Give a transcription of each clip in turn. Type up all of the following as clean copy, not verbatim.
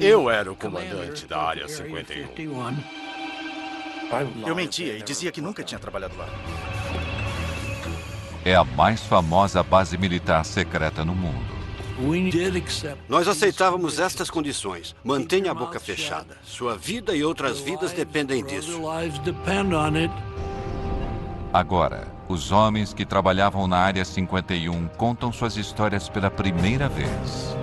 Eu era o comandante da Área 51. Eu mentia e dizia que nunca tinha trabalhado lá. É a mais famosa base militar secreta no mundo. Nós aceitávamos estas condições. Mantenha a boca fechada. Sua vida e outras vidas dependem disso. Agora, os homens que trabalhavam na Área 51 contam suas histórias pela primeira vez.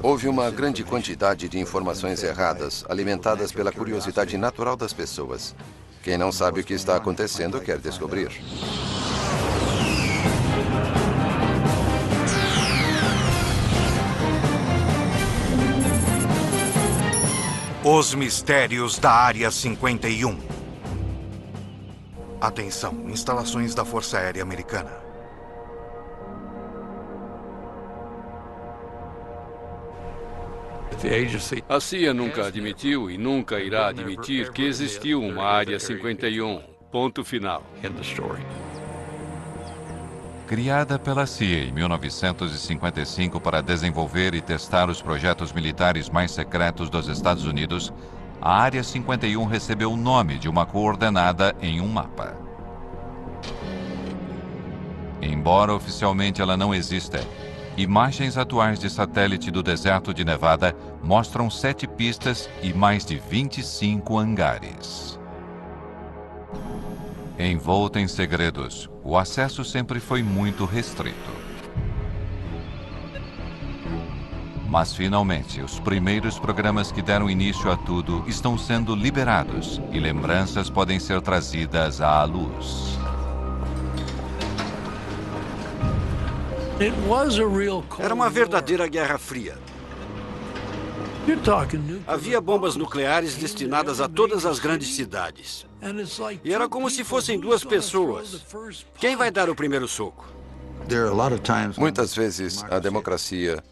Houve uma grande quantidade de informações erradas, alimentadas pela curiosidade natural das pessoas. Quem não sabe o que está acontecendo quer descobrir. Os mistérios da Área 51. Atenção, instalações da Força Aérea Americana. A CIA nunca admitiu e nunca irá admitir que existiu uma Área 51. Ponto final. Criada pela CIA em 1955 para desenvolver e testar os projetos militares mais secretos dos Estados Unidos, a Área 51 recebeu o nome de uma coordenada em um mapa. Embora oficialmente ela não exista, imagens atuais de satélite do deserto de Nevada mostram 7 pistas e mais de 25 hangares. Envolta em segredos, o acesso sempre foi muito restrito. Mas, finalmente, os primeiros programas que deram início a tudo estão sendo liberados e lembranças podem ser trazidas à luz. Era uma verdadeira Guerra Fria. Havia bombas nucleares destinadas a todas as grandes cidades. E era como se fossem duas pessoas. Quem vai dar o primeiro soco? Muitas vezes, a democracia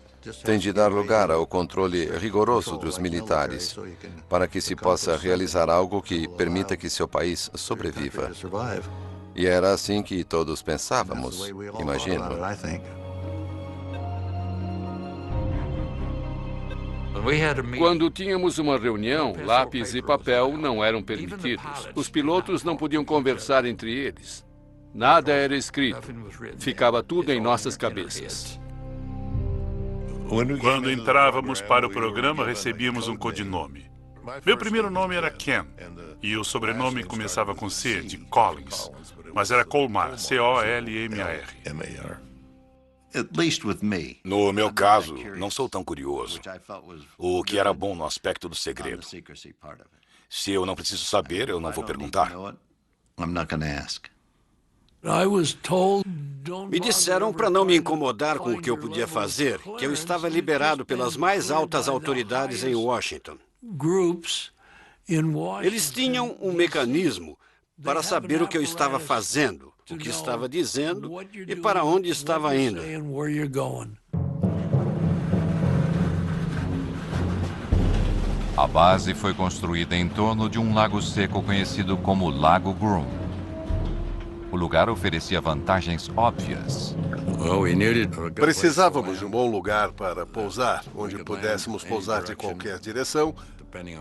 tem de dar lugar ao controle rigoroso dos militares para que se possa realizar algo que permita que seu país sobreviva. E era assim que todos pensávamos, imagino. Quando tínhamos uma reunião, lápis e papel não eram permitidos. Os pilotos não podiam conversar entre eles. Nada era escrito. Ficava tudo em nossas cabeças. Quando entrávamos para o programa, recebíamos um codinome. Meu primeiro nome era Ken, e o sobrenome começava com C, de Collins. Mas era Colmar, C-O-L-M-A-R. No meu caso, não sou tão curioso. O que era bom no aspecto do segredo. Se eu não preciso saber, eu não vou perguntar. Me disseram para não me incomodar com o que eu podia fazer, que eu estava liberado pelas mais altas autoridades em Washington. Eles tinham um mecanismo para saber o que eu estava fazendo, o que estava dizendo e para onde estava indo. A base foi construída em torno de um lago seco conhecido como Lago Groom. O lugar oferecia vantagens óbvias. Precisávamos de um bom lugar para pousar, onde pudéssemos pousar de qualquer direção,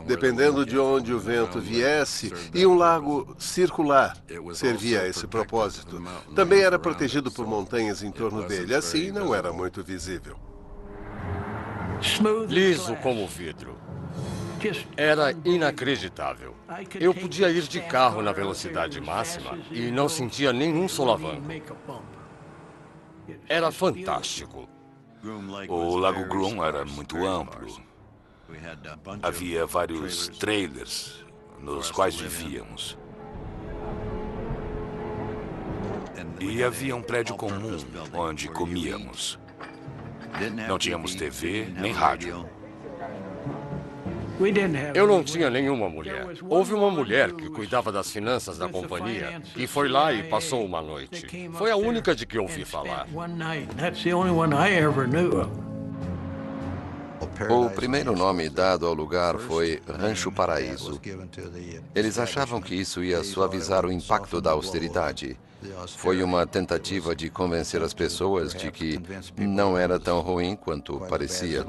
dependendo de onde o vento viesse, e um lago circular servia a esse propósito. Também era protegido por montanhas em torno dele, assim não era muito visível. Liso como vidro. Era inacreditável. Eu podia ir de carro na velocidade máxima e não sentia nenhum solavanco. Era fantástico. O Lago Groom era muito amplo. Havia vários trailers nos quais vivíamos. E havia um prédio comum onde comíamos. Não tínhamos TV nem rádio. Eu não tinha nenhuma mulher. Houve uma mulher que cuidava das finanças da companhia e foi lá e passou uma noite. Foi a única de que ouvi falar. O primeiro nome dado ao lugar foi Rancho Paraíso. Eles achavam que isso ia suavizar o impacto da austeridade. Foi uma tentativa de convencer as pessoas de que não era tão ruim quanto parecia.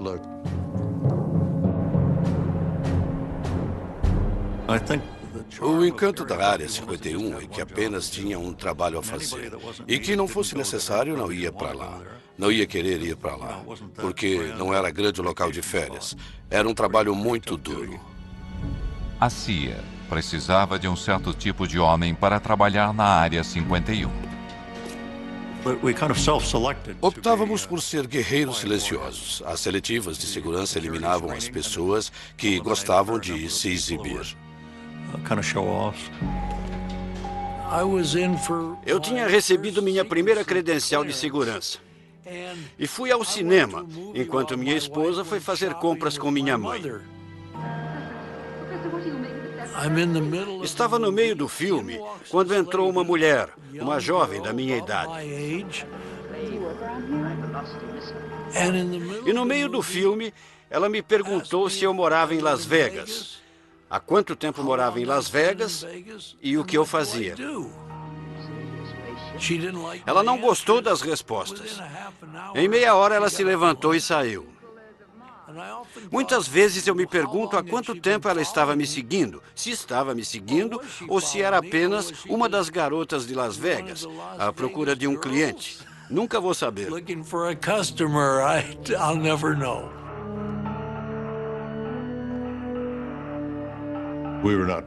O encanto da Área 51 é que apenas tinha um trabalho a fazer e que não fosse necessário não ia para lá. Não ia querer ir para lá, porque não era grande local de férias. Era um trabalho muito duro. A CIA precisava de um certo tipo de homem para trabalhar na Área 51. Optávamos por ser guerreiros silenciosos. As seletivas de segurança eliminavam as pessoas que gostavam de se exibir. Eu tinha recebido minha primeira credencial de segurança. E fui ao cinema, enquanto minha esposa foi fazer compras com minha mãe. Estava no meio do filme quando entrou uma mulher, uma jovem da minha idade. E no meio do filme, ela me perguntou se eu morava em Las Vegas, há quanto tempo morava em Las Vegas e o que eu fazia. Ela não gostou das respostas. Em meia hora, ela se levantou e saiu. Muitas vezes eu me pergunto há quanto tempo ela estava me seguindo, se estava me seguindo ou se era apenas uma das garotas de Las Vegas, à procura de um cliente. Nunca vou saber.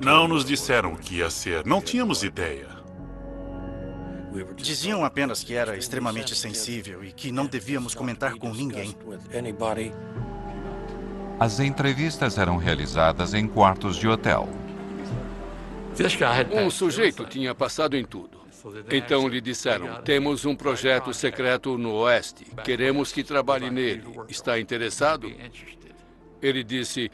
Não nos disseram o que ia ser, não tínhamos ideia. Diziam apenas que era extremamente sensível e que não devíamos comentar com ninguém. As entrevistas eram realizadas em quartos de hotel. Um sujeito tinha passado em tudo. Então lhe disseram, temos um projeto secreto no Oeste. Queremos que trabalhe nele. Está interessado? Ele disse,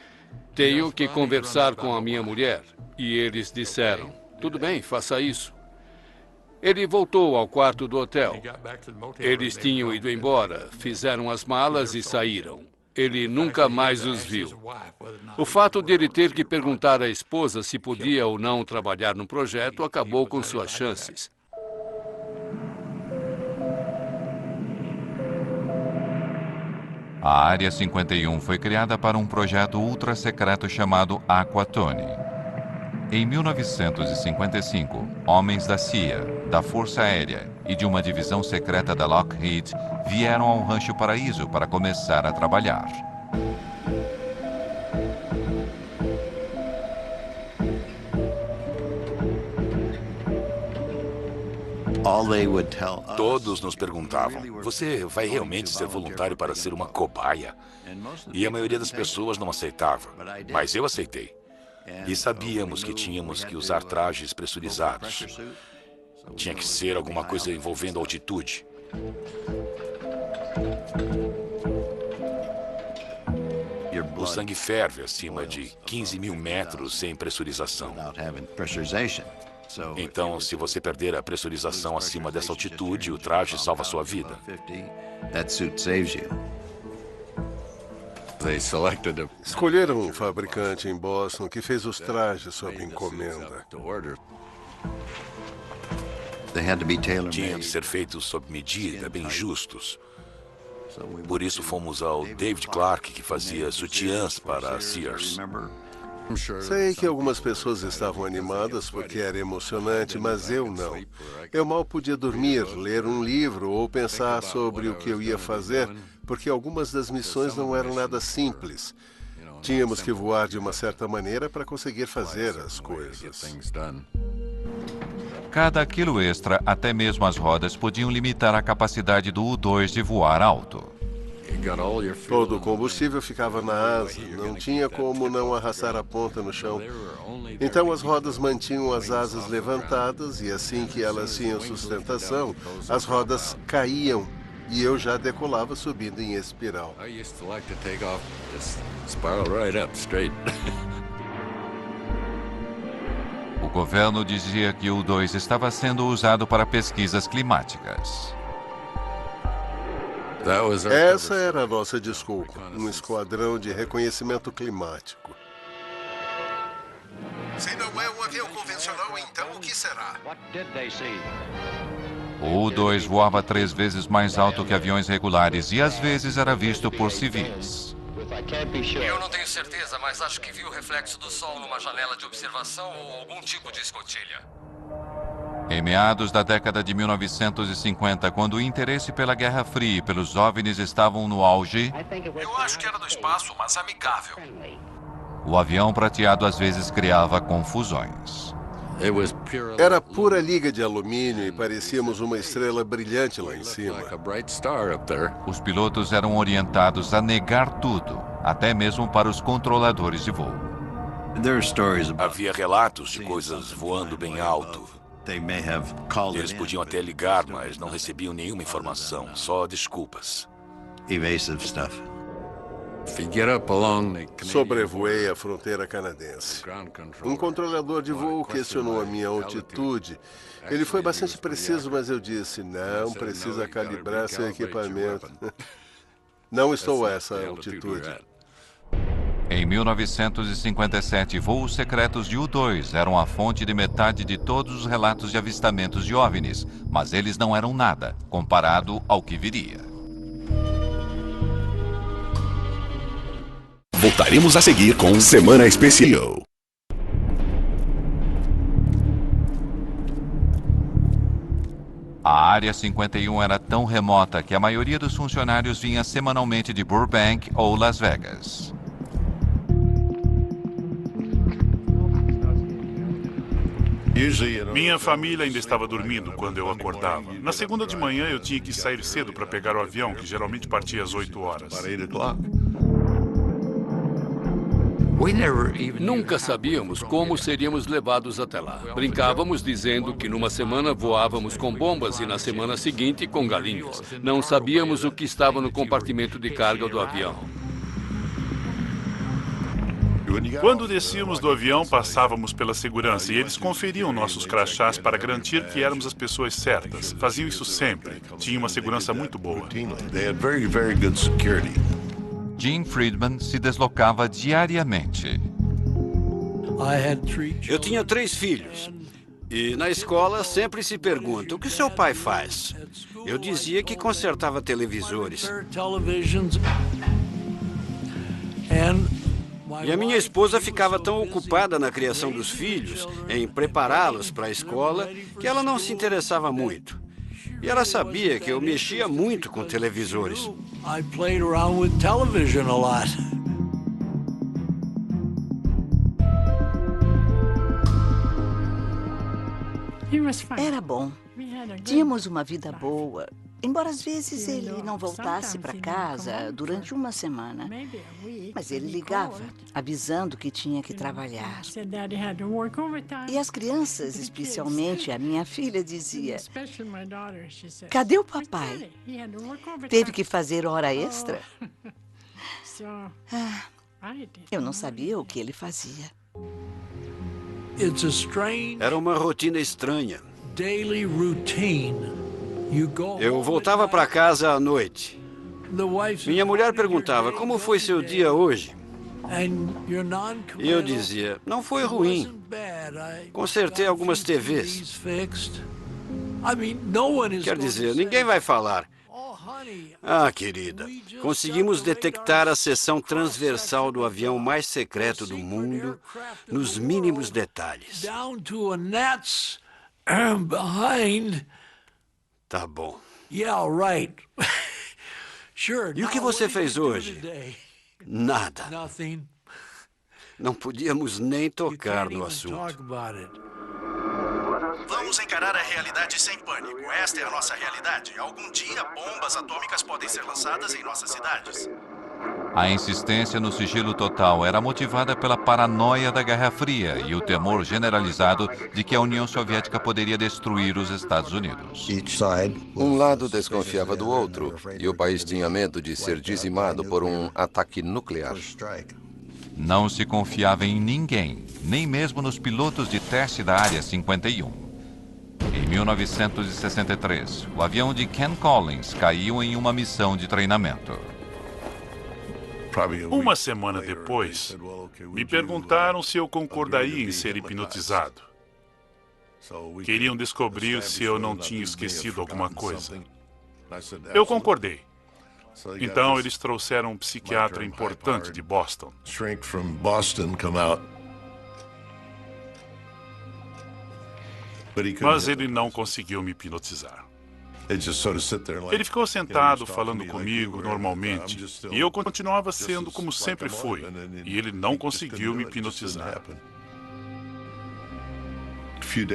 tenho que conversar com a minha mulher. E eles disseram, tudo bem, faça isso. Ele voltou ao quarto do hotel. Eles tinham ido embora, fizeram as malas e saíram. Ele nunca mais os viu. O fato de ele ter que perguntar à esposa se podia ou não trabalhar no projeto acabou com suas chances. A Área 51 foi criada para um projeto ultra-secreto chamado Aquatone. Em 1955, homens da CIA, da Força Aérea e de uma divisão secreta da Lockheed vieram ao Rancho Paraíso para começar a trabalhar. Todos nos perguntavam, você vai realmente ser voluntário para ser uma cobaia? E a maioria das pessoas não aceitava, mas eu aceitei. E sabíamos que tínhamos que usar trajes pressurizados. Tinha que ser alguma coisa envolvendo altitude. O sangue ferve acima de 15 mil metros sem pressurização. Então, se você perder a pressurização acima dessa altitude, o traje salva sua vida. Escolheram um fabricante em Boston que fez os trajes sob encomenda. Tinham de ser feitos sob medida, bem justos. Por isso fomos ao David Clark, que fazia sutiãs para a Sears. Sei que algumas pessoas estavam animadas porque era emocionante, mas eu não. Eu mal podia dormir, ler um livro ou pensar sobre o que eu ia fazer, porque algumas das missões não eram nada simples. Tínhamos que voar de uma certa maneira para conseguir fazer as coisas. Cada quilo extra, até mesmo as rodas, podiam limitar a capacidade do U-2 de voar alto. Todo o combustível ficava na asa, não tinha como não arrastar a ponta no chão. Então as rodas mantinham as asas levantadas e assim que elas tinham sustentação, as rodas caíam e eu já decolava subindo em espiral. O governo dizia que o U-2 estava sendo usado para pesquisas climáticas. Essa era a nossa desculpa, um esquadrão de reconhecimento climático. Se não é um avião convencional, então o que será? O U-2 voava 3 vezes mais alto que aviões regulares e às vezes era visto por civis. Eu não tenho certeza, mas acho que vi o reflexo do sol numa janela de observação ou algum tipo de escotilha. Em meados da década de 1950, quando o interesse pela Guerra Fria e pelos OVNIs estavam no auge, Eu acho que era do espaço, mas amigável. o avião prateado às vezes criava confusões. Era pura liga de alumínio e parecíamos uma estrela brilhante lá em cima. Os pilotos eram orientados a negar tudo, até mesmo para os controladores de voo. Havia relatos de coisas voando bem alto. Eles podiam até ligar, mas não recebiam nenhuma informação, só desculpas. Sobrevoei a fronteira canadense. Um controlador de voo questionou a minha altitude. Ele foi bastante preciso, mas eu disse, não precisa calibrar seu equipamento. Não estou a essa altitude. Em 1957, voos secretos de U-2 eram a fonte de metade de todos os relatos de avistamentos de OVNIs, mas eles não eram nada, comparado ao que viria. Voltaremos a seguir com Semana Especial. A Área 51 era tão remota que a maioria dos funcionários vinha semanalmente de Burbank ou Las Vegas. Minha família ainda estava dormindo quando eu acordava. Na segunda de manhã eu tinha que sair cedo para pegar o avião, que geralmente partia às 8 horas. Nunca sabíamos como seríamos levados até lá. Brincávamos dizendo que numa semana voávamos com bombas e na semana seguinte com galinhas. Não sabíamos o que estava no compartimento de carga do avião. Quando descíamos do avião, passávamos pela segurança e eles conferiam nossos crachás para garantir que éramos as pessoas certas. Faziam isso sempre. Tinha uma segurança muito boa. Gene Friedman se deslocava diariamente. Eu tinha 3 filhos. E na escola sempre se pergunta, o que seu pai faz? Eu dizia que consertava televisores. E a minha esposa ficava tão ocupada na criação dos filhos, em prepará-los para a escola, que ela não se interessava muito. E ela sabia que eu mexia muito com televisores. Era bom. Tínhamos uma vida boa. Embora às vezes ele não voltasse para casa durante uma semana. Mas ele ligava, avisando que tinha que trabalhar. E as crianças, especialmente a minha filha, dizia, cadê o papai? Teve que fazer hora extra? Eu não sabia o que ele fazia. Era uma rotina estranha. Eu voltava para casa à noite. Minha mulher perguntava, como foi seu dia hoje? E eu dizia, não foi ruim. Consertei algumas TVs. Quer dizer, ninguém vai falar. Ah, querida, conseguimos detectar a seção transversal do avião mais secreto do mundo nos mínimos detalhes. Tá bom. E o que você fez hoje? Nada. Não podíamos nem tocar no assunto. Vamos encarar a realidade sem pânico. Esta é a nossa realidade. Algum dia, bombas atômicas podem ser lançadas em nossas cidades. A insistência no sigilo total era motivada pela paranoia da Guerra Fria e o temor generalizado de que a União Soviética poderia destruir os Estados Unidos. Um lado desconfiava do outro e o país tinha medo de ser dizimado por um ataque nuclear. Não se confiava em ninguém, nem mesmo nos pilotos de teste da Área 51. Em 1963, o avião de Ken Collins caiu em uma missão de treinamento. Uma semana depois, me perguntaram se eu concordaria em ser hipnotizado. Queriam descobrir se eu não tinha esquecido alguma coisa. Eu concordei. Então, eles trouxeram um psiquiatra importante de Boston. Mas ele não conseguiu me hipnotizar. Ele ficou sentado falando comigo normalmente e eu continuava sendo como sempre fui. E ele não conseguiu me hipnotizar.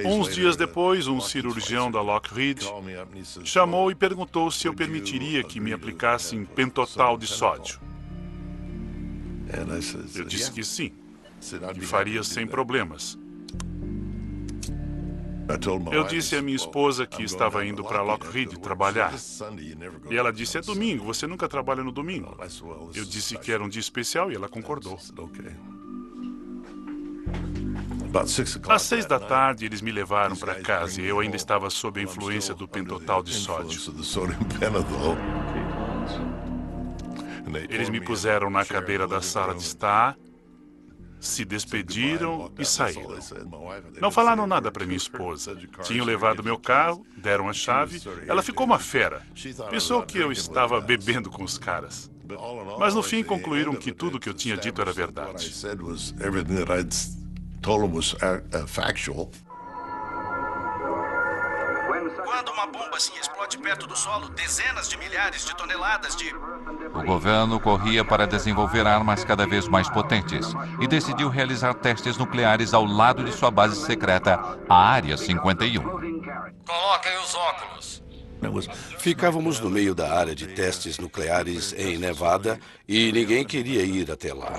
Uns dias depois, um cirurgião da Lockheed chamou e perguntou se eu permitiria que me aplicassem pentotal de sódio. Eu disse que sim, e faria sem problemas. Eu disse à minha esposa que estava indo para Lockheed trabalhar. E ela disse, é domingo, você nunca trabalha no domingo. Eu disse que era um dia especial e ela concordou. Às 6 da tarde, eles me levaram para casa e eu ainda estava sob a influência do pentotal de sódio. Eles me puseram na cadeira da sala de estar, se despediram e saíram. Não falaram nada para minha esposa. Tinham levado meu carro, deram a chave. Ela ficou uma fera. Pensou que eu estava bebendo com os caras. Mas no fim concluíram que tudo o que eu tinha dito era verdade. Quando uma bomba assim explode perto do solo, dezenas de milhares de toneladas de... O governo corria para desenvolver armas cada vez mais potentes e decidiu realizar testes nucleares ao lado de sua base secreta, a Área 51. Coloquem os óculos. Ficávamos no meio da área de testes nucleares em Nevada e ninguém queria ir até lá.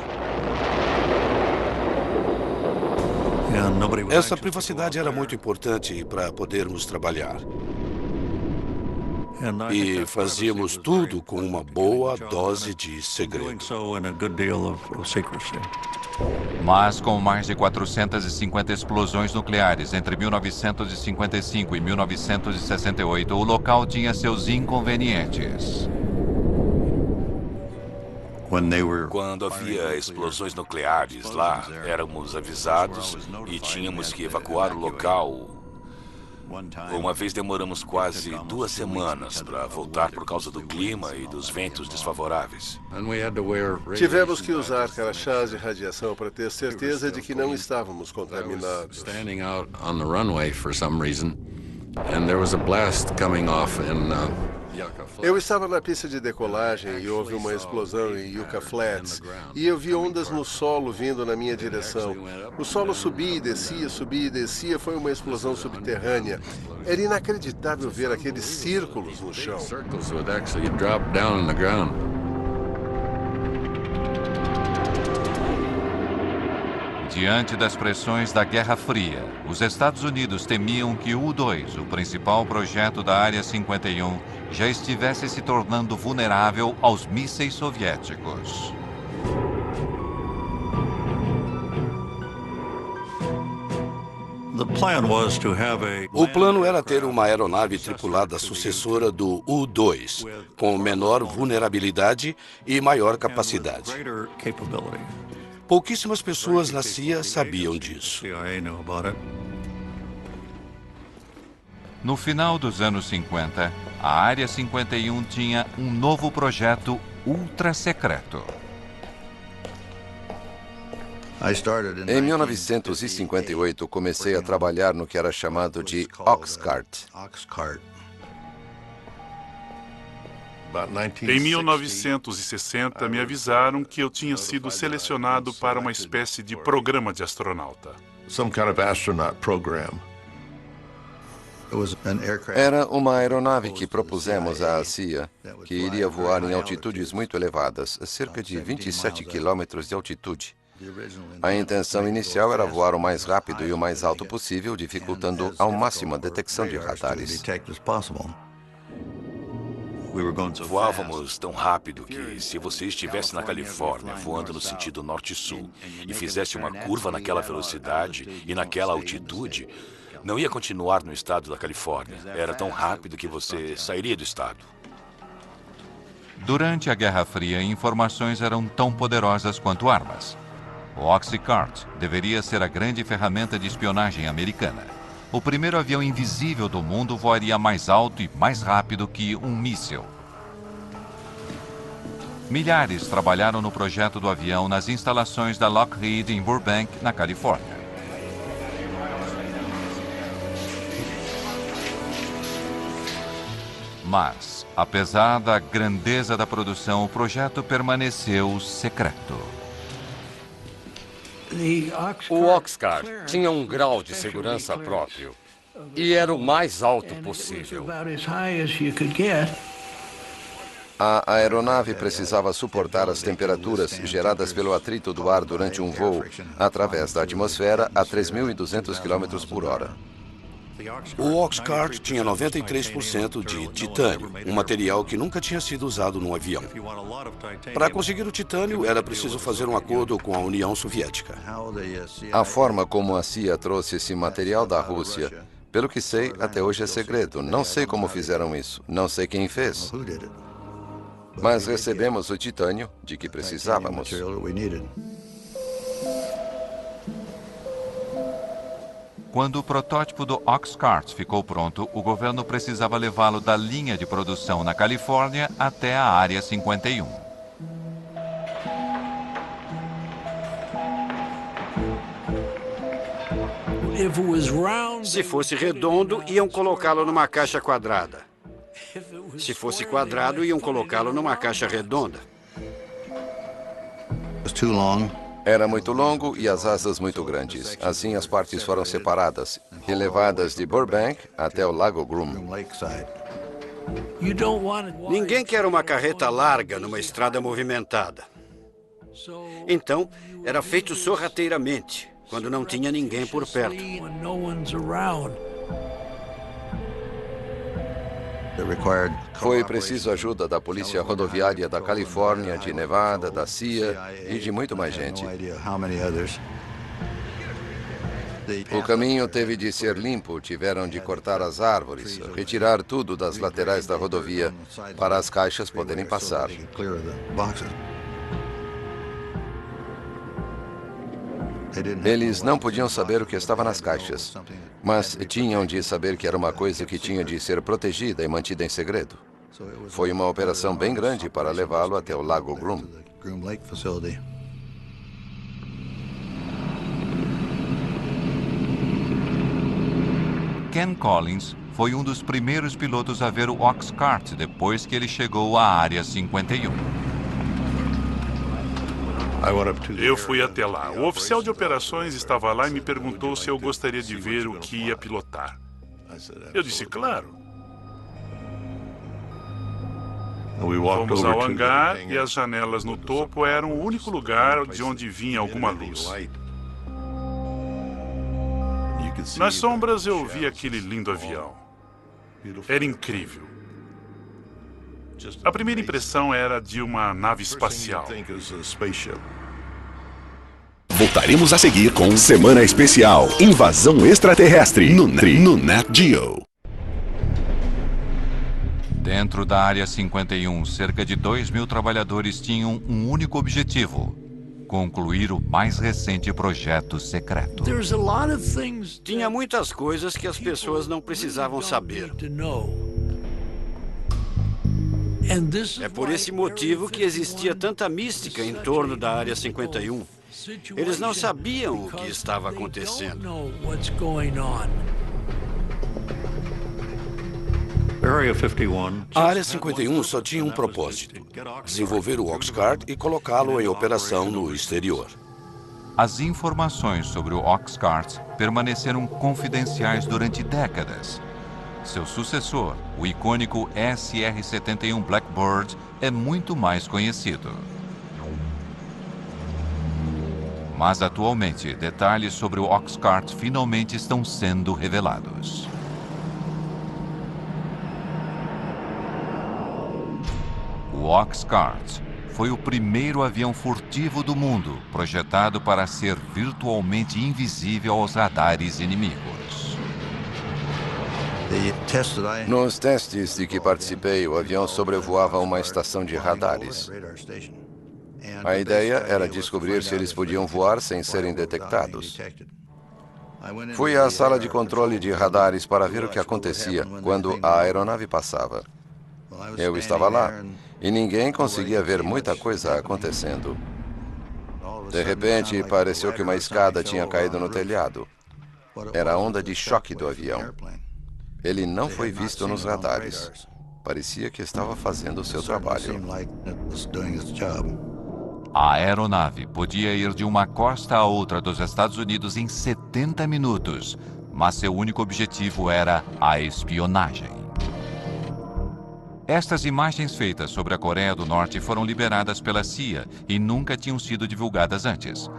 Essa privacidade era muito importante para podermos trabalhar. E fazíamos tudo com uma boa dose de segredo. Mas com mais de 450 explosões nucleares entre 1955 e 1968, o local tinha seus inconvenientes. Quando havia explosões nucleares lá, éramos avisados e tínhamos que evacuar o local. Uma vez demoramos quase 2 semanas para voltar por causa do clima e dos ventos desfavoráveis. Tivemos que usar crachás de radiação para ter certeza de que não estávamos contaminados. Eu estava na pista de decolagem e houve uma explosão em Yucca Flats. E eu vi ondas no solo vindo na minha direção. O solo subia e descia, subia e descia. Foi uma explosão subterrânea. Era inacreditável ver aqueles círculos no chão. Diante das pressões da Guerra Fria, os Estados Unidos temiam que o U-2, o principal projeto da Área 51, já estivesse se tornando vulnerável aos mísseis soviéticos. O plano era ter uma aeronave tripulada sucessora do U-2, com menor vulnerabilidade e maior capacidade. Pouquíssimas pessoas na CIA sabiam disso. No final dos anos 50, a Área 51 tinha um novo projeto ultra-secreto. Em 1958, comecei a trabalhar no que era chamado de Oxcart. Em 1960, me avisaram que eu tinha sido selecionado para uma espécie de programa de astronauta. Era uma aeronave que propusemos à CIA, que iria voar em altitudes muito elevadas, cerca de 27 quilômetros de altitude. A intenção inicial era voar o mais rápido e o mais alto possível, dificultando ao máximo a detecção de radares. Voávamos tão rápido que, se você estivesse na Califórnia, voando no sentido norte-sul, e fizesse uma curva naquela velocidade e naquela altitude, Não ia continuar no estado da Califórnia. Era tão rápido que você sairia do estado. Durante a Guerra Fria, informações eram tão poderosas quanto armas. O Oxycart deveria ser a grande ferramenta de espionagem americana. O primeiro avião invisível do mundo voaria mais alto e mais rápido que um míssil. Milhares trabalharam no projeto do avião nas instalações da Lockheed em Burbank, na Califórnia. Mas, apesar da grandeza da produção, o projeto permaneceu secreto. O Oxcart tinha um grau de segurança próprio e era o mais alto possível. A aeronave precisava suportar as temperaturas geradas pelo atrito do ar durante um voo através da atmosfera a 3.200 km por hora. O Oxcart tinha 93% de titânio, um material que nunca tinha sido usado num avião. Para conseguir o titânio, era preciso fazer um acordo com a União Soviética. A forma como a CIA trouxe esse material da Rússia, pelo que sei, até hoje é segredo. Não sei como fizeram isso, não sei quem fez. Mas recebemos o titânio de que precisávamos. Quando o protótipo do Oxcart ficou pronto, o governo precisava levá-lo da linha de produção na Califórnia até a Área 51. Se fosse redondo, iam colocá-lo numa caixa quadrada. Se fosse quadrado, iam colocá-lo numa caixa redonda. Era muito longo e as asas muito grandes. Assim, as partes foram separadas e levadas de Burbank até o Lago Groom. Ninguém quer uma carreta larga numa estrada movimentada. Então, era feito sorrateiramente, quando não tinha ninguém por perto. Foi preciso ajuda da Polícia Rodoviária da Califórnia, de Nevada, da CIA e de muito mais gente. O caminho teve de ser limpo, tiveram de cortar as árvores, retirar tudo das laterais da rodovia para as caixas poderem passar. Eles não podiam saber o que estava nas caixas, mas tinham de saber que era uma coisa que tinha de ser protegida e mantida em segredo. Foi uma operação bem grande para levá-lo até o Lago Groom. Ken Collins foi um dos primeiros pilotos a ver o Oxcart depois que ele chegou à Área 51. Eu fui até lá. O oficial de operações estava lá e me perguntou se eu gostaria de ver o que ia pilotar. Eu disse, claro. Fomos ao hangar e as janelas no topo eram o único lugar de onde vinha alguma luz. Nas sombras eu vi aquele lindo avião. Era incrível. A primeira impressão era de uma nave espacial. Voltaremos a seguir com Semana Especial Invasão Extraterrestre no Nat Geo. Dentro da Área 51, cerca de 2.000 trabalhadores tinham um único objetivo: concluir o mais recente projeto secreto. Tinha muitas coisas que as pessoas não precisavam saber. É por esse motivo que existia tanta mística em torno da Área 51. Eles não sabiam o que estava acontecendo. A Área 51 só tinha um propósito: desenvolver o Oxcart e colocá-lo em operação no exterior. As informações sobre o Oxcart permaneceram confidenciais durante décadas. Seu sucessor, o icônico SR-71 Blackbird, é muito mais conhecido. Mas atualmente, detalhes sobre o Oxcart finalmente estão sendo revelados. O Oxcart foi o primeiro avião furtivo do mundo, projetado para ser virtualmente invisível aos radares inimigos. Nos testes de que participei, o avião sobrevoava uma estação de radares. A ideia era descobrir se eles podiam voar sem serem detectados. Fui à sala de controle de radares para ver o que acontecia quando a aeronave passava. Eu estava lá e ninguém conseguia ver muita coisa acontecendo. De repente, pareceu que uma escada tinha caído no telhado. Era a onda de choque do avião. Ele não foi visto nos radares. Parecia que estava fazendo o seu trabalho. A aeronave podia ir de uma costa a outra dos Estados Unidos em 70 minutos, mas seu único objetivo era a espionagem. Estas imagens feitas sobre a Coreia do Norte foram liberadas pela CIA e nunca tinham sido divulgadas antes.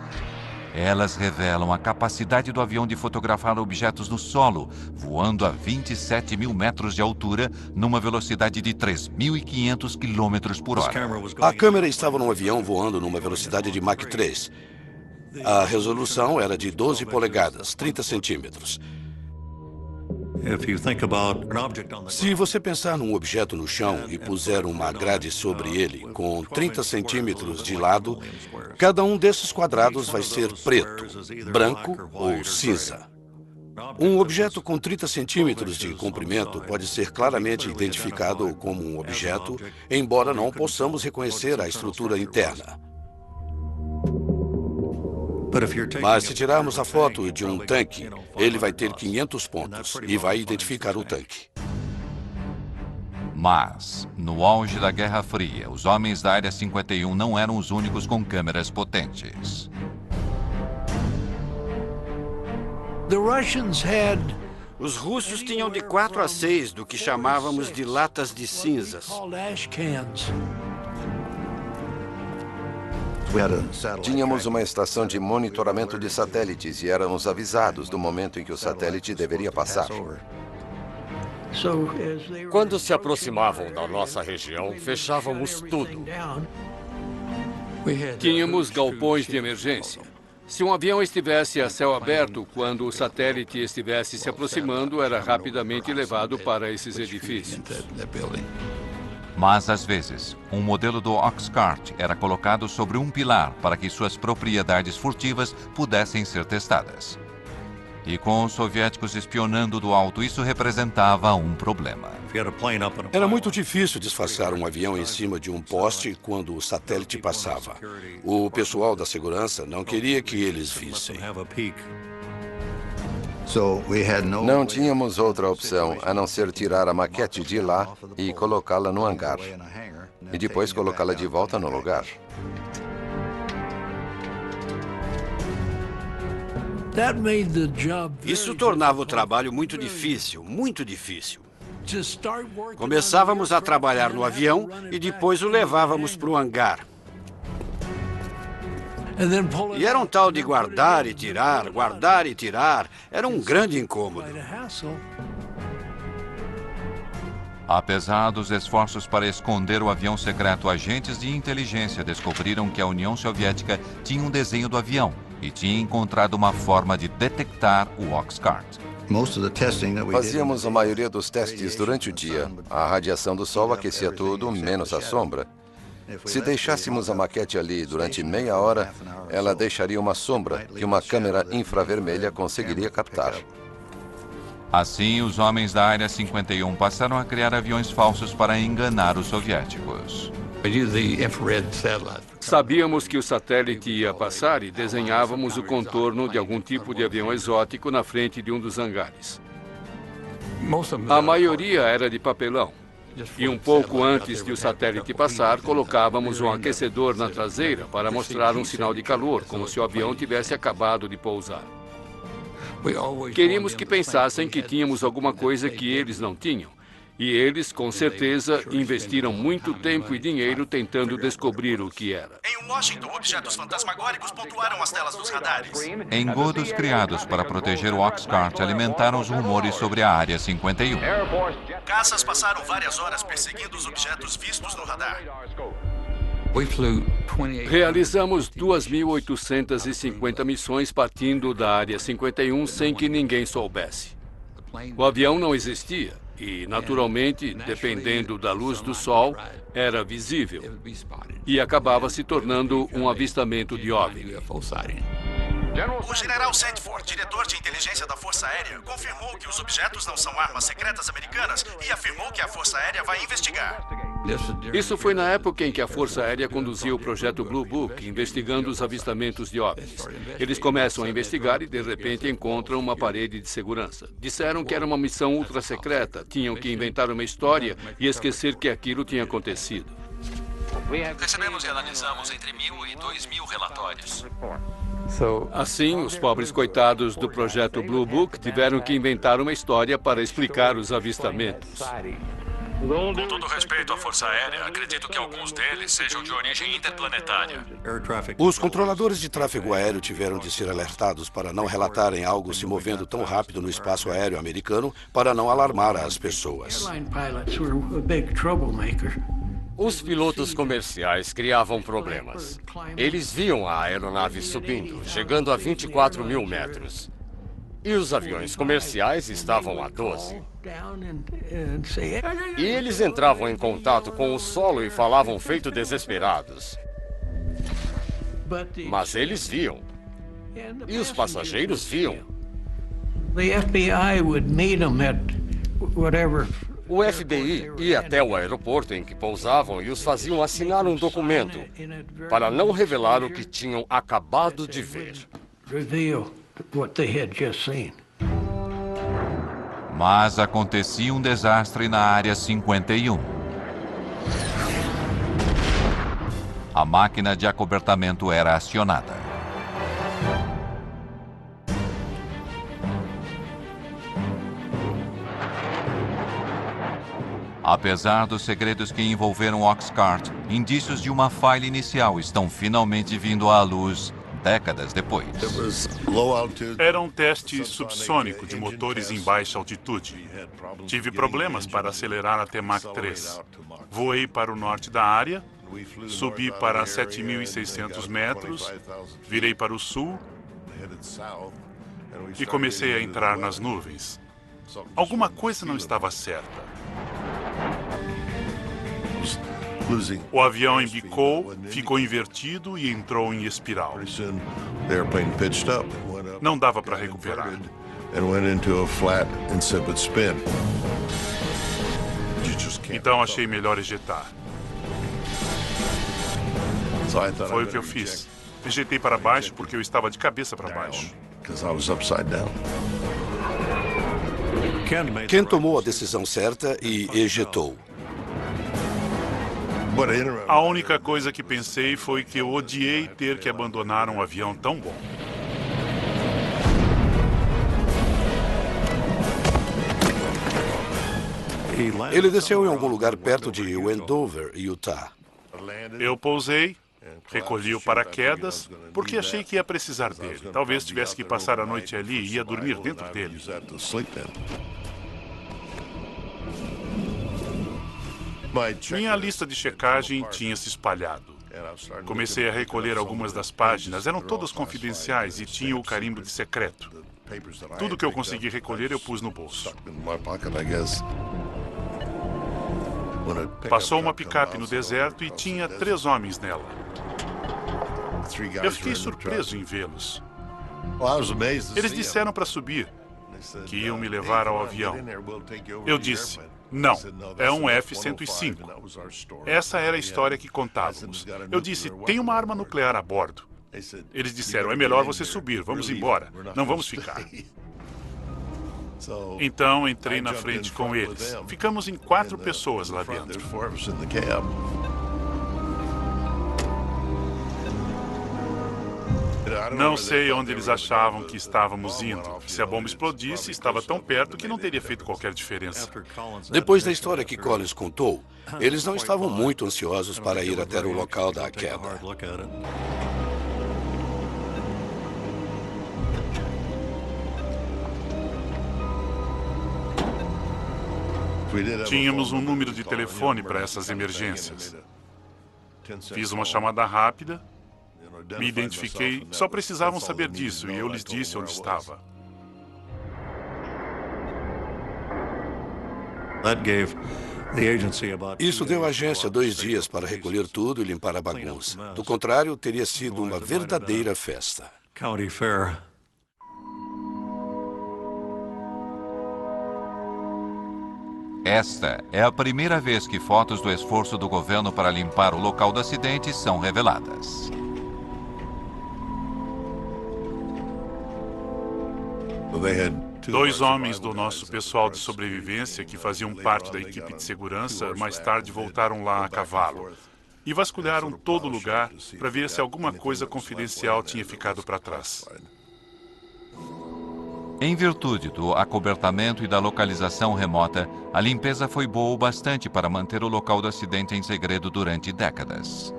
Elas revelam a capacidade do avião de fotografar objetos no solo, voando a 27 mil metros de altura, numa velocidade de 3.500 km por hora. A câmera estava num avião voando numa velocidade de Mach 3. A resolução era de 12 polegadas, 30 centímetros. Se você pensar num objeto no chão e puser uma grade sobre ele com 30 centímetros de lado, cada um desses quadrados vai ser preto, branco ou cinza. Um objeto com 30 centímetros de comprimento pode ser claramente identificado como um objeto, embora não possamos reconhecer a estrutura interna. Mas se tirarmos a foto de um tanque, ele vai ter 500 pontos e vai identificar o tanque. Mas, no auge da Guerra Fria, os homens da Área 51 não eram os únicos com câmeras potentes. Os russos tinham de 4 a 6 do que chamávamos de latas de cinzas. Tínhamos uma estação de monitoramento de satélites e éramos avisados do momento em que o satélite deveria passar. Quando se aproximavam da nossa região, fechávamos tudo. Tínhamos galpões de emergência. Se um avião estivesse a céu aberto, quando o satélite estivesse se aproximando, era rapidamente levado para esses edifícios. Mas, às vezes, um modelo do Oxcart era colocado sobre um pilar para que suas propriedades furtivas pudessem ser testadas. E com os soviéticos espionando do alto, isso representava um problema. Era muito difícil disfarçar um avião em cima de um poste quando o satélite passava. O pessoal da segurança não queria que eles vissem. Não tínhamos outra opção a não ser tirar a maquete de lá e colocá-la no hangar. E depois colocá-la de volta no lugar. Isso tornava o trabalho muito difícil, muito difícil. Começávamos a trabalhar no avião e depois o levávamos para o hangar. E era um tal de guardar e tirar, guardar e tirar. Era um grande incômodo. Apesar dos esforços para esconder o avião secreto, agentes de inteligência descobriram que a União Soviética tinha um desenho do avião e tinha encontrado uma forma de detectar o Oxcart. Fazíamos a maioria dos testes durante o dia. A radiação do sol aquecia tudo, menos a sombra. Se deixássemos a maquete ali durante meia hora, ela deixaria uma sombra que uma câmera infravermelha conseguiria captar. Assim, os homens da Área 51 passaram a criar aviões falsos para enganar os soviéticos. Sabíamos que o satélite ia passar e desenhávamos o contorno de algum tipo de avião exótico na frente de um dos hangares. A maioria era de papelão. E um pouco antes de o satélite passar, colocávamos um aquecedor na traseira para mostrar um sinal de calor, como se o avião tivesse acabado de pousar. Queríamos que pensassem que tínhamos alguma coisa que eles não tinham. E eles, com certeza, investiram muito tempo e dinheiro tentando descobrir o que era. Em Washington, objetos fantasmagóricos pontuaram as telas dos radares. Engodos criados para proteger o Oxcart alimentaram os rumores sobre a Área 51. Caças passaram várias horas perseguindo os objetos vistos no radar. Realizamos 2.850 missões partindo da Área 51 sem que ninguém soubesse. O avião não existia e, naturalmente, dependendo da luz do sol, era visível e acabava se tornando um avistamento de OVNI. O general Sandford, diretor de inteligência da Força Aérea, confirmou que os objetos não são armas secretas americanas e afirmou que a Força Aérea vai investigar. Isso foi na época em que a Força Aérea conduzia o projeto Blue Book, investigando os avistamentos de OVNIs. Eles começam a investigar e, de repente, encontram uma parede de segurança. Disseram que era uma missão ultra secreta, tinham que inventar uma história e esquecer que aquilo tinha acontecido. Recebemos e analisamos entre 1.000 e 2.000 relatórios. Assim, os pobres coitados do projeto Blue Book tiveram que inventar uma história para explicar os avistamentos. Com todo respeito à Força Aérea, acredito que alguns deles sejam de origem interplanetária. Os controladores de tráfego aéreo tiveram de ser alertados para não relatarem algo se movendo tão rápido no espaço aéreo americano para não alarmar as pessoas. Os pilotos comerciais criavam problemas. Eles viam a aeronave subindo, chegando a 24 mil metros. E os aviões comerciais estavam a 12. E eles entravam em contato com o solo e falavam feito desesperados. Mas eles viam. E os passageiros viam. O FBI ia até o aeroporto em que pousavam e os faziam assinar um documento para não revelar o que tinham acabado de ver. Mas acontecia um desastre na Área 51. A máquina de acobertamento era acionada. Apesar dos segredos que envolveram Oxcart, indícios de uma falha inicial estão finalmente vindo à luz décadas depois. Era um teste subsônico de motores em baixa altitude. Tive problemas para acelerar até Mach 3. Voei para o norte da área, subi para 7.600 metros, virei para o sul e comecei a entrar nas nuvens. Alguma coisa não estava certa. O avião embicou, ficou invertido e entrou em espiral. Não dava para recuperar. Então achei melhor ejetar. Foi o que eu fiz. Ejetei para baixo porque eu estava de cabeça para baixo. Ken tomou a decisão certa e ejetou. A única coisa que pensei foi que eu odiei ter que abandonar um avião tão bom. Ele desceu em algum lugar perto de Wendover, Utah. Eu pousei, recolhi o paraquedas, porque achei que ia precisar dele. Talvez tivesse que passar a noite ali e ia dormir dentro dele. Minha lista de checagem tinha se espalhado. Comecei a recolher algumas das páginas, eram todas confidenciais e tinham o carimbo de secreto. Tudo que eu consegui recolher eu pus no bolso. Passou uma picape no deserto e tinha 3 homens nela. Eu fiquei surpreso em vê-los. Eles disseram para subir, que iam me levar ao avião. Eu disse, não, é um F-105. Essa era a história que contávamos. Eu disse, tem uma arma nuclear a bordo. Eles disseram, é melhor você subir, vamos embora, não vamos ficar. Então entrei na frente com eles. Ficamos em 4 pessoas lá dentro. Não sei onde eles achavam que estávamos indo. Se a bomba explodisse, estava tão perto que não teria feito qualquer diferença. Depois da história que Collins contou, eles não estavam muito ansiosos para ir até o local da queda. Tínhamos um número de telefone para essas emergências. Fiz uma chamada rápida, me identifiquei, só precisavam saber disso e eu lhes disse onde estava. Isso deu à agência 2 dias para recolher tudo e limpar a bagunça. Do contrário, teria sido uma verdadeira festa. Esta é a primeira vez que fotos do esforço do governo para limpar o local do acidente são reveladas. Dois homens do nosso pessoal de sobrevivência, que faziam parte da equipe de segurança, mais tarde voltaram lá a cavalo e vasculharam todo o lugar para ver se alguma coisa confidencial tinha ficado para trás. Em virtude do acobertamento e da localização remota, a limpeza foi boa o bastante para manter o local do acidente em segredo durante décadas.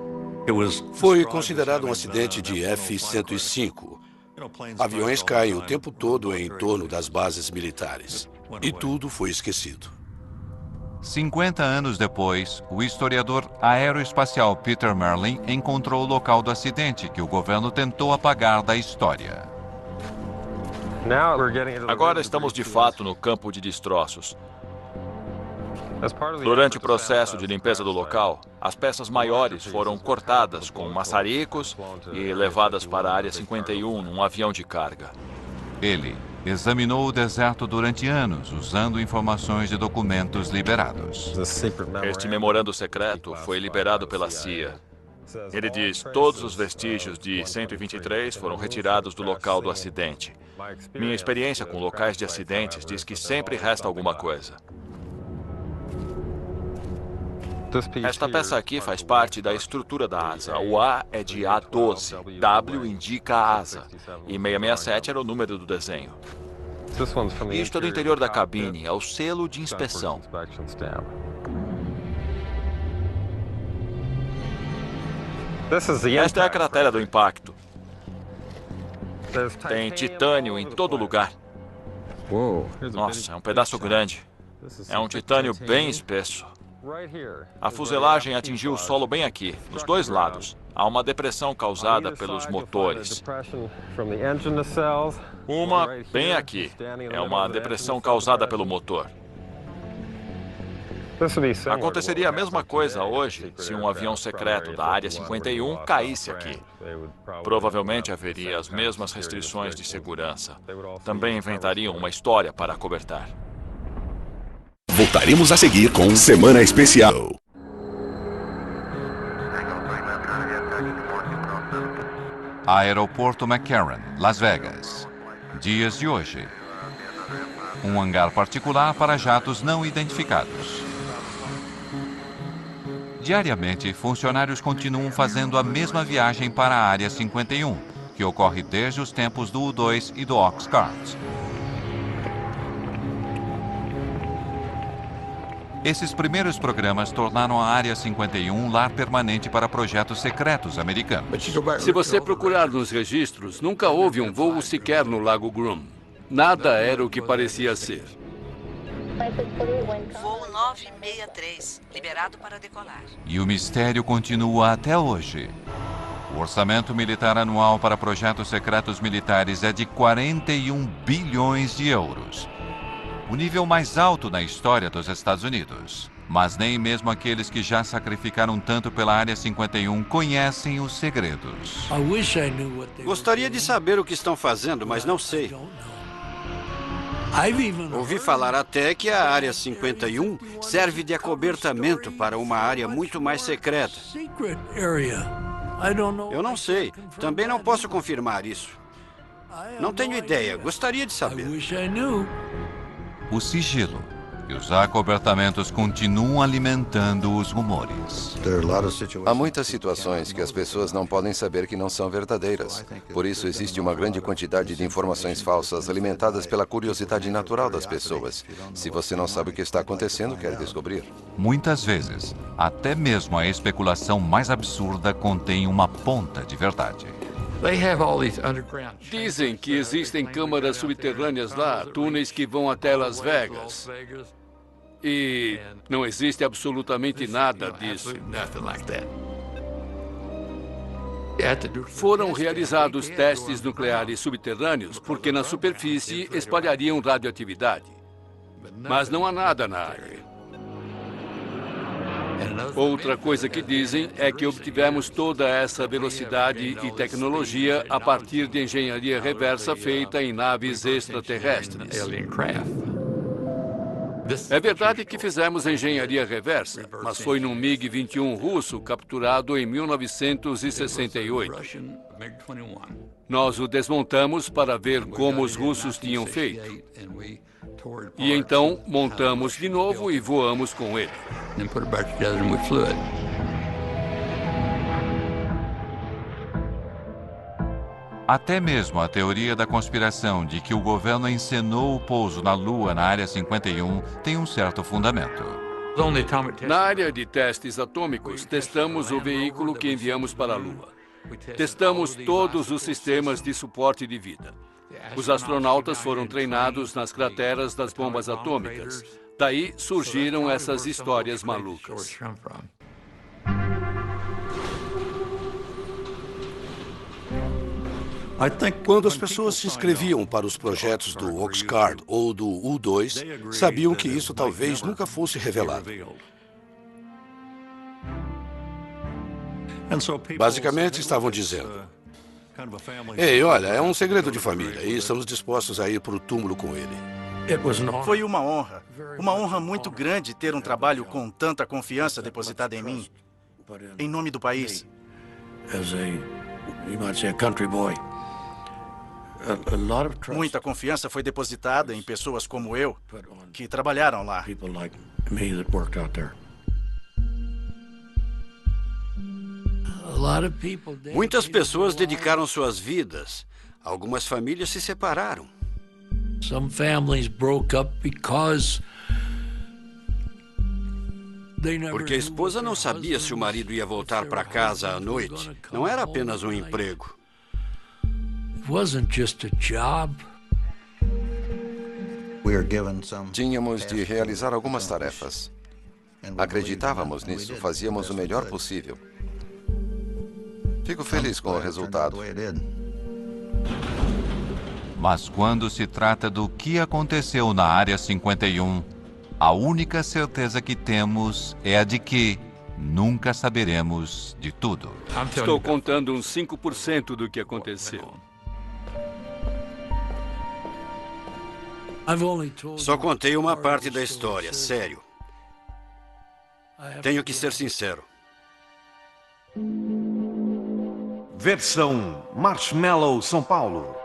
Foi considerado um acidente de F-105. Aviões caem o tempo todo em torno das bases militares. E tudo foi esquecido. 50 anos depois, o historiador aeroespacial Peter Merlin encontrou o local do acidente que o governo tentou apagar da história. Agora estamos de fato no campo de destroços. Durante o processo de limpeza do local, as peças maiores foram cortadas com maçaricos e levadas para a Área 51 num avião de carga. Ele examinou o deserto durante anos, usando informações de documentos liberados. Este memorando secreto foi liberado pela CIA. Ele diz: todos os vestígios de 123 foram retirados do local do acidente. Minha experiência com locais de acidentes diz que sempre resta alguma coisa. Esta peça aqui faz parte da estrutura da asa. O A é de A12, W indica a asa, e 667 era o número do desenho. Isto é do interior da cabine, é o selo de inspeção. Esta é a cratera do impacto. Tem titânio em todo lugar. Nossa, é um pedaço grande. É um titânio bem espesso. A fuselagem atingiu o solo bem aqui, nos 2 lados. Há uma depressão causada pelos motores. Uma bem aqui. É uma depressão causada pelo motor. Aconteceria a mesma coisa hoje se um avião secreto da Área 51 caísse aqui. Provavelmente haveria as mesmas restrições de segurança. Também inventariam uma história para acobertar. Voltaremos a seguir com Semana Especial. Aeroporto McCarran, Las Vegas. Dias de hoje. Um hangar particular para jatos não identificados. Diariamente, funcionários continuam fazendo a mesma viagem para a Área 51, que ocorre desde os tempos do U-2 e do Oxcart. Esses primeiros programas tornaram a Área 51 um lar permanente para projetos secretos americanos. Se você procurar nos registros, nunca houve um voo sequer no Lago Groom. Nada era o que parecia ser. Voo 963, liberado para decolar. E o mistério continua até hoje. O orçamento militar anual para projetos secretos militares é de 41 bilhões de euros. O nível mais alto na história dos Estados Unidos. Mas nem mesmo aqueles que já sacrificaram tanto pela Área 51 conhecem os segredos. Gostaria de saber o que estão fazendo, mas não sei. Ouvi falar até que a Área 51 serve de acobertamento para uma área muito mais secreta. Eu não sei. Também não posso confirmar isso. Não tenho ideia. Gostaria de saber. O sigilo e os acobertamentos continuam alimentando os rumores. Há muitas situações que as pessoas não podem saber que não são verdadeiras. Por isso existe uma grande quantidade de informações falsas alimentadas pela curiosidade natural das pessoas. Se você não sabe o que está acontecendo, quer descobrir. Muitas vezes, até mesmo a especulação mais absurda contém uma ponta de verdade. Dizem que existem câmaras subterrâneas lá, túneis que vão até Las Vegas. E não existe absolutamente nada disso. Foram realizados testes nucleares subterrâneos porque na superfície espalhariam radioatividade. Mas não há nada na área. Outra coisa que dizem é que obtivemos toda essa velocidade e tecnologia a partir de engenharia reversa feita em naves extraterrestres. É verdade que fizemos engenharia reversa, mas foi num MiG-21 russo capturado em 1968. Nós o desmontamos para ver como os russos tinham feito. E então montamos de novo e voamos com ele. Até mesmo a teoria da conspiração de que o governo encenou o pouso na Lua na Área 51 tem um certo fundamento. Na área de testes atômicos, testamos o veículo que enviamos para a Lua. Testamos todos os sistemas de suporte de vida. Os astronautas foram treinados nas crateras das bombas atômicas. Daí surgiram essas histórias malucas. Quando as pessoas se inscreviam para os projetos do Oxcart ou do U-2, sabiam que isso talvez nunca fosse revelado. Basicamente, estavam dizendo: ei, olha, é um segredo de família e estamos dispostos a ir para o túmulo com ele. Foi uma honra muito grande ter um trabalho com tanta confiança depositada em mim, em nome do país. Muita confiança foi depositada em pessoas como eu, que trabalharam lá. Muitas pessoas dedicaram suas vidas. Algumas famílias se separaram. Porque a esposa não sabia se o marido ia voltar para casa à noite. Não era apenas um emprego. Tínhamos de realizar algumas tarefas. Acreditávamos nisso, fazíamos o melhor possível. Fico feliz com o resultado. Mas quando se trata do que aconteceu na Área 51, a única certeza que temos é a de que nunca saberemos de tudo. Estou contando uns 5% do que aconteceu. Só contei uma parte da história, sério. Tenho que ser sincero. Versão Marshmallow São Paulo.